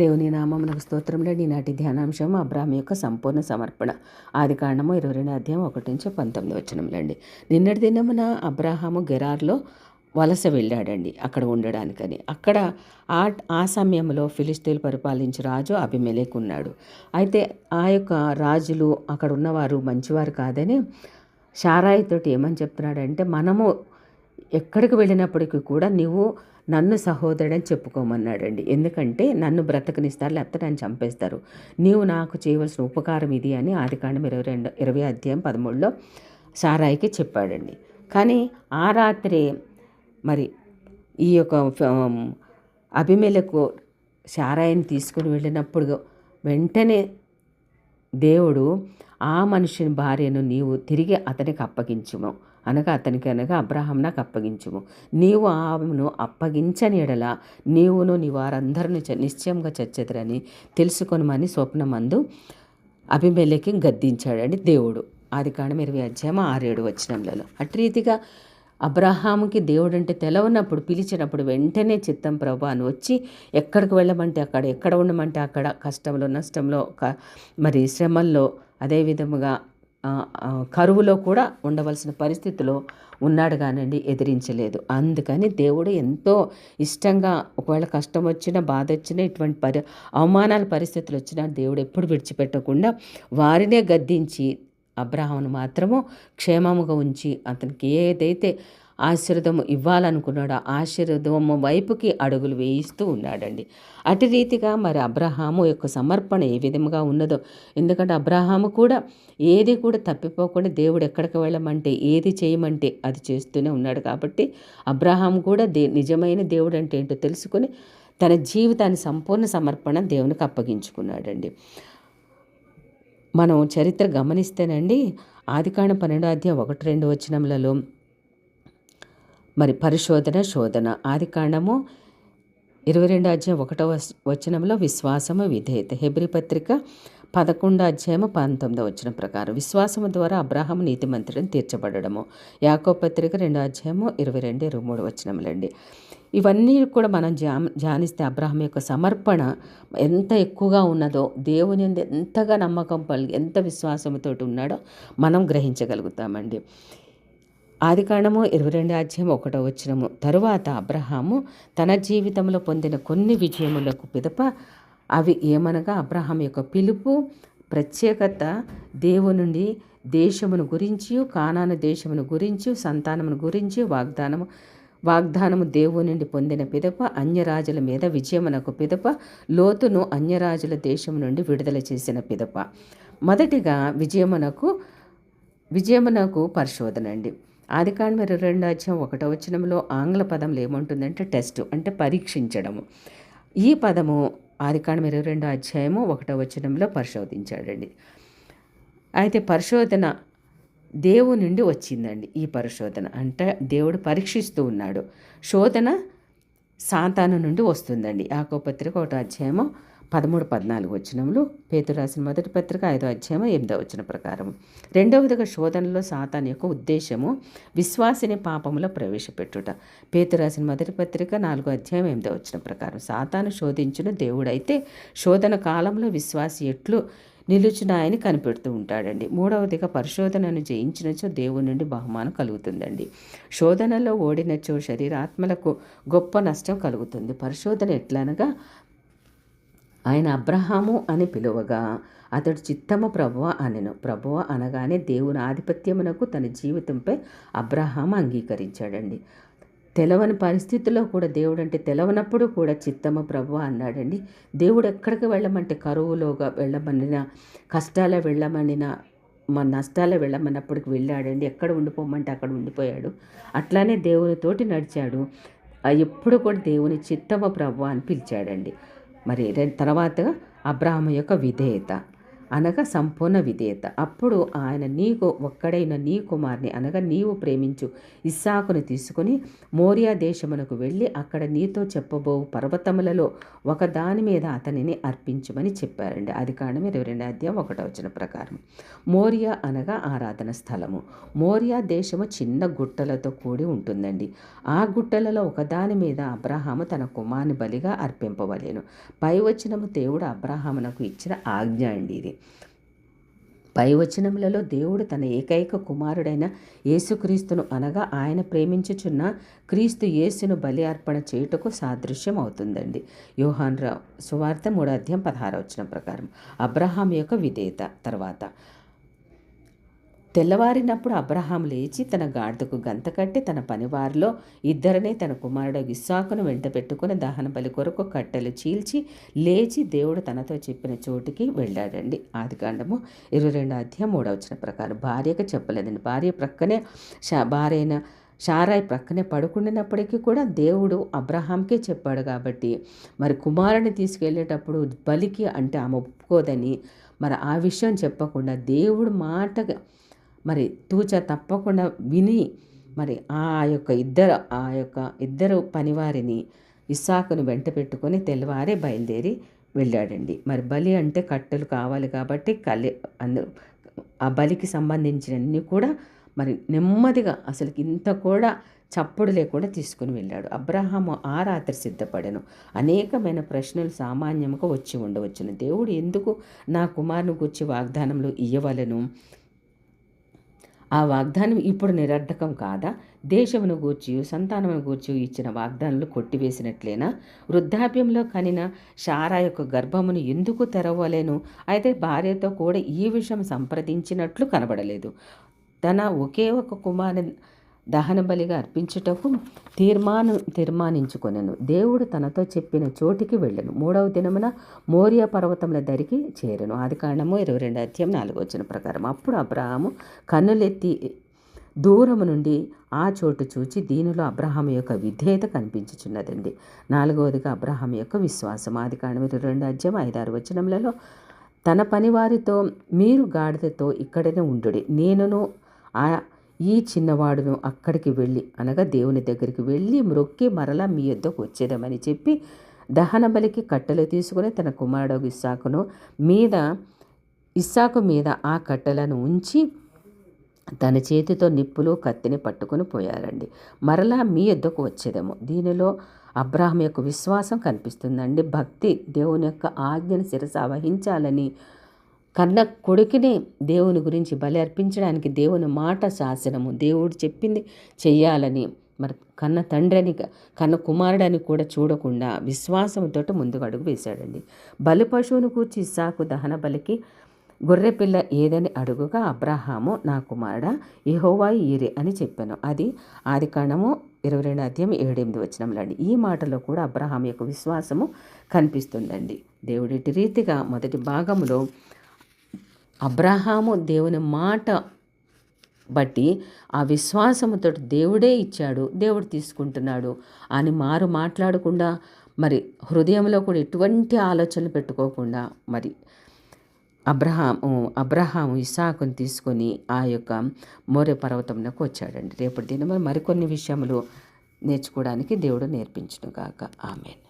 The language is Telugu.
దేవుని నామమునకు స్తోత్రంలో ఈనాటి ధ్యానాంశం అబ్రాహాము యొక్క సంపూర్ణ సమర్పణ. ఆదికాండము 22 అధ్యాయం 1-19 వచనములండి. నిన్నటి దినమున అబ్రాహాము గెరార్లో వలస వెళ్ళాడండి అక్కడ ఉండడానికని. అక్కడ ఆ సమయంలో ఫిలిష్తీయులు పరిపాలించే రాజు అబీమెలెకు ఉన్నాడు. అయితే ఆ యొక్క రాజులు అక్కడ ఉన్నవారు మంచివారు కాదని శారాయితోటి ఏమని చెప్తున్నాడంటే, మనము ఎక్కడికి వెళ్ళినప్పటికీ కూడా నీవు నన్ను సహోదరుడని చెప్పుకోమన్నాడండి. ఎందుకంటే నన్ను బ్రతకనిస్తారు, లేకపోతే నన్ను చంపేస్తారు. నీవు నాకు చేయవలసిన ఉపకారం ఇది అని ఆదికాండం 20 అధ్యాయం 13లో సారాయికి చెప్పాడండి. కానీ ఆ రాత్రి మరి ఈ యొక్క అబీమెలెకు సారాయిని తీసుకుని వెళ్ళినప్పుడు వెంటనే దేవుడు ఆ మనిషిని భార్యను నీవు తిరిగి అతనికి అప్పగించుము అనగా అబ్రహాం నాకు అప్పగించుము. నీవు ఆమెను అప్పగించని ఎడల నీవును నీ వారందరిని నిశ్చయంగా చచ్చెదరని తెలుసుకొనమని స్వప్నమందు అబీమెలెకు గద్దించాడండి దేవుడు. ఆదికాండం 20 అధ్యాయం 6-7 వచనములలో. అటు రీతిగా అబ్రహాముకి దేవుడు అంటే తెలవనప్పుడు పిలిచినప్పుడు వెంటనే చిత్తం ప్రభు అని వచ్చి ఎక్కడికి వెళ్ళమంటే అక్కడ, ఎక్కడ ఉండమంటే అక్కడ, కష్టంలో నష్టంలో మరి శ్రమల్లో, అదే విధముగా కరువులో కూడా ఉండవలసిన పరిస్థితిలో ఉన్నాడు కానండి, ఎదిరించలేదు. అందుకని దేవుడు ఎంతో ఇష్టంగా, ఒకవేళ కష్టం వచ్చినా బాధ వచ్చినా ఇటువంటి అవమానాల పరిస్థితులు వచ్చినా దేవుడు ఎప్పుడు విడిచిపెట్టకుండా వారినే గద్దించి అబ్రహామును మాత్రము క్షేమముగా ఉంచి అతనికి ఏదైతే ఆశీర్వాదము ఇవ్వాలనుకున్నాడో ఆశీర్వాదము వైపుకి అడుగులు వేయిస్తూ ఉన్నాడండి. అటు రీతిగా మరి అబ్రహాము యొక్క సమర్పణ ఏ విధముగా ఉన్నదో, ఎందుకంటే అబ్రహాము కూడా ఏది కూడా తప్పిపోకుండా దేవుడు ఎక్కడికి వెళ్ళమంటే, ఏది చేయమంటే అది చేస్తూనే ఉన్నాడు. కాబట్టి అబ్రహాము కూడా నిజమైన దేవుడు అంటే ఏంటో తెలుసుకొని తన జీవితాన్ని సంపూర్ణ సమర్పణ దేవునికి అప్పగించుకున్నాడండి. మనం చరిత్ర గమనిస్తేనండి, ఆదికాండం 12 అధ్యాయం 1-2 వచనములలో మరి శోధన. ఆదికాండము 22 అధ్యాయం 1వ వచనంలో విశ్వాసము విధేయత. హెబ్రీ పత్రిక 11 అధ్యాయం 19 వచనం ప్రకారం విశ్వాసము ద్వారా అబ్రహాము నీతిమంతుడని తీర్చబడము. యాకోబు పత్రిక 2 అధ్యాయము 22-23 వచనములండి. ఇవన్నీ కూడా మనం ధ్యానిస్తే అబ్రహాం యొక్క సమర్పణ ఎంత ఎక్కువగా ఉన్నదో, దేవుని ఎంతగా నమ్మకం ఎంత విశ్వాసంతో ఉన్నాడో మనం గ్రహించగలుగుతామండి. ఆదికాండము 22 అధ్యాయం 1వ వచనము తరువాత అబ్రహాము తన జీవితంలో పొందిన కొన్ని విజయములకు పిదప అవి ఏమనగా అబ్రహాం యొక్క పిలుపు, ప్రత్యేకత, దేవుని నుండి దేశమును గురించి, కానాను దేశమును గురించి, సంతానమును గురించి వాగ్దానము దేవుని నుండి పొందిన పిదప, అన్యరాజుల మీద విజయమునకు పిదప, లోతును అన్యరాజుల దేశం నుండి విడుదల చేసిన పిదప. మొదటిగా విజయమునకు పరిశోధన అండి. ఆదికాండం 22 అధ్యాయం 1వ వచనంలో ఆంగ్ల పదంలో ఏముంటుందంటే టెస్ట్, అంటే పరీక్షించడము. ఈ పదము ఆదికాండం 22 అధ్యాయము 1వ వచనంలో పరిశోధించాడండి. అయితే పరిశోధన దేవుని నుండి వచ్చిందండి. ఈ పరిశోధన అంటే దేవుడు పరీక్షిస్తూ ఉన్నాడు. శోధన సాతాను నుండి వస్తుందండి. యాకోబు పత్రిక 1 అధ్యాయము 13-14 వచనములు, పేతురు రాసిన మొదటి పత్రిక 5 అధ్యాయం 8వ వచనం ప్రకారం. రెండవదిగా శోధనలో సాతాను యొక్క ఉద్దేశము విశ్వాసిని పాపములో ప్రవేశపెట్టుట. పేతురు రాసిన మొదటి పత్రిక 4 అధ్యాయం 8వ వచనం ప్రకారం సాతాను శోధించును దేవుడైతే శోధన కాలంలో విశ్వాసి ఎట్లు నిలుచునాయని కనిపెడుతూ ఉంటాడండి. మూడవదిగా పరిశోధనను జయించినచో దేవుని నుండి బహుమానం కలుగుతుందండి. శోధనలో ఓడినచో శరీరాత్మలకు గొప్ప నష్టం కలుగుతుంది. పరిశోధన ఎట్లనగా ఆయన అబ్రహాము అని పిలువగా అతడు చిత్తము ప్రభువ అనెను. ప్రభువ అనగానే దేవుని ఆధిపత్యమునకు తన జీవితంపై అబ్రహాము అంగీకరించాడండి. తెలవని పరిస్థితుల్లో కూడా దేవుడు అంటే తెలవనప్పుడు కూడా చిత్తము ప్రభువ అన్నాడండి. దేవుడు ఎక్కడికి వెళ్ళమంటే, కరువులోగా వెళ్ళమనినా, కష్టాలే వెళ్ళమనినా, నష్టాలే వెళ్ళమన్నప్పటికి వెళ్ళాడండి. ఎక్కడ ఉండిపోమంటే అక్కడ ఉండిపోయాడు. అట్లానే దేవునితోటి నడిచాడు. ఎప్పుడు కూడా దేవుని చిత్తము ప్రభువ అని పిలిచాడండి. మరి తర్వాత అబ్రహాము యొక్క విధేయత. అనగా సంపూర్ణ విధేయత. అప్పుడు ఆయన నీకు ఒక్కడైన నీ కుమారుని అనగా నీవు ప్రేమించు ఇస్సాకును తీసుకుని మోరియా దేశమునకు వెళ్ళి అక్కడ నీతో చెప్పబో పర్వతములలో ఒక దాని మీద అతనిని అర్పించమని చెప్పారండి. ఆదికాండం 22:1 ప్రకారం. మోరియా అనగా ఆరాధన స్థలము. మోరియా దేశము చిన్న గుట్టలతో కూడి ఉంటుందండి. ఆ గుట్టలలో ఒకదాని మీద అబ్రహాము తన కుమారుని బలిగా అర్పింపవలెను. పై వచనము దేవుడు అబ్రహామునకు ఇచ్చిన ఆజ్ఞ అండి. ఇది పై వచనములలో దేవుడు తన ఏకైక కుమారుడైన యేసుక్రీస్తును అనగా ఆయన ప్రేమించుచున్న క్రీస్తు యేసును బలి అర్పణ చేయుటకు సాదృశ్యం అవుతుందండి. యోహాను సువార్త 3:16 ప్రకారం. అబ్రహాం యొక్క విధేయత. తర్వాత తెల్లవారినప్పుడు అబ్రహాం లేచి తన గాడిదకు గంత కట్టి తన పనివారిలో ఇద్దరినే తన కుమారుడు ఇస్సాకును వెంట పెట్టుకుని దహన బలి కొరకు కట్టెలు చీల్చి లేచి దేవుడు తనతో చెప్పిన చోటికి వెళ్ళాడండి. ఆదికాండము 22:3 ప్రకారం. భార్యకు చెప్పలేదండి. భార్య ప్రక్కనే భార్య శారాయి ప్రక్కనే పడుకుండినప్పటికీ కూడా దేవుడు అబ్రహాంకే చెప్పాడు కాబట్టి మరి కుమారుని తీసుకెళ్ళేటప్పుడు బలికి అంటే ఆమె ఒప్పుకోదని మరి ఆ విషయం చెప్పకుండా దేవుడు మాటగా మరి తూచా తప్పకుండా విని మరి ఆ యొక్క ఇద్దరు పనివారిని ఇస్సాకును వెంట పెట్టుకొని తెల్లవారే బయలుదేరి వెళ్ళాడండి. మరి బలి అంటే కట్టెలు కావాలి కాబట్టి ఆ బలికి సంబంధించినన్ని కూడా మరి నెమ్మదిగా అసలు ఇంత కూడా చప్పుడు లేకుండా తీసుకుని వెళ్ళాడు. అబ్రహాము ఆ రాత్రి సిద్ధపడెను. అనేకమైన ప్రశ్నలు సామాన్యంగా వచ్చి ఉండవచ్చును. దేవుడు ఎందుకు నా కుమారుని గూర్చి వాగ్దానంలో ఇయ్యవలను? ఆ వాగ్దానం ఇప్పుడు నిరర్ధకం కాదా? దేశమును గూర్చి సంతానమును గూర్చి ఇచ్చిన వాగ్దానాలు కొట్టివేసినట్లేనా? వృద్ధాప్యంలో కనిన శారా యొక్క గర్భమును ఎందుకు తెరవలేను? అయితే భార్యతో కూడా ఈ విషయం సంప్రదించినట్లు కనబడలేదు. తన ఒకే ఒక కుమారుని దహన బలిగా అర్పించుటకు తీర్మానించుకొనెను. దేవుడు తనతో చెప్పిన చోటికి వెళ్ళెను. 3వ దినమున మోరియా పర్వతముల దరికి చేరెను. ఆదికాండము 22:4 ప్రకారం. అప్పుడు అబ్రహాము కన్నులెత్తి దూరము నుండి ఆ చోటు చూచి దీనిలో అబ్రహాము యొక్క విధేయత కనిపించుచున్నదండి. 4వదిగా అబ్రహాము యొక్క విశ్వాసం. ఆదికాండం 22:5-6 తన పనివారితో మీరు గాడిదతో ఇక్కడనే ఉండుడి, నేనును ఈ చిన్నవాడును అక్కడికి వెళ్ళి అనగా దేవుని దగ్గరికి వెళ్ళి మ్రొక్కి మరలా మీ యొద్దకు వచ్చేదామని చెప్పి దహన బలికి కట్టెలు తీసుకుని తన కుమారుడు ఇస్సాకు మీద ఆ కట్టెలను ఉంచి తన చేతితో నిప్పులు కత్తిని పట్టుకుని పోయారండి. మరలా మీ యొద్దకు వచ్చేదేమో. దీనిలో అబ్రహాం యొక్క విశ్వాసం కనిపిస్తుందండి. భక్తి దేవుని యొక్క ఆజ్ఞను శిరస వహించాలని, కన్న కొడుకుని దేవుని గురించి బలి అర్పించడానికి దేవుని మాట శాసనము, దేవుడు చెప్పింది చెయ్యాలని మరి కన్న తండ్రిని కన్న కుమారుడని కూడా చూడకుండా విశ్వాసంతో ముందుకు అడుగు వేశాడండి. బలి పశువును కూర్చి ఇస్సాకు దహన బలికి గొర్రెపిల్ల ఏదని అడుగుగా అబ్రహాము నా కుమారుడా యెహోవా ఈరే అని చెప్పాను. అది ఆదికాండము 22:7-8 ఈ మాటలో కూడా అబ్రహాం యొక్క విశ్వాసము కనిపిస్తుందండి. దేవుడి రీతిగా మొదటి భాగంలో అబ్రహాము దేవుని మాట బట్టి ఆ విశ్వాసముతో దేవుడే ఇచ్చాడు, దేవుడు తీసుకుంటున్నాడు అని మాట్లాడకుండా హృదయంలో కూడా ఎటువంటి ఆలోచనలు పెట్టుకోకుండా అబ్రహాము ఇస్సాకుని తీసుకొని ఆ యొక్క మోరే పర్వతంలోకి వచ్చాడండి. రేపటి దినం మరికొన్ని విషయములు నేర్చుకోవడానికి దేవుడు నేర్పించును గాక. ఆమేన్.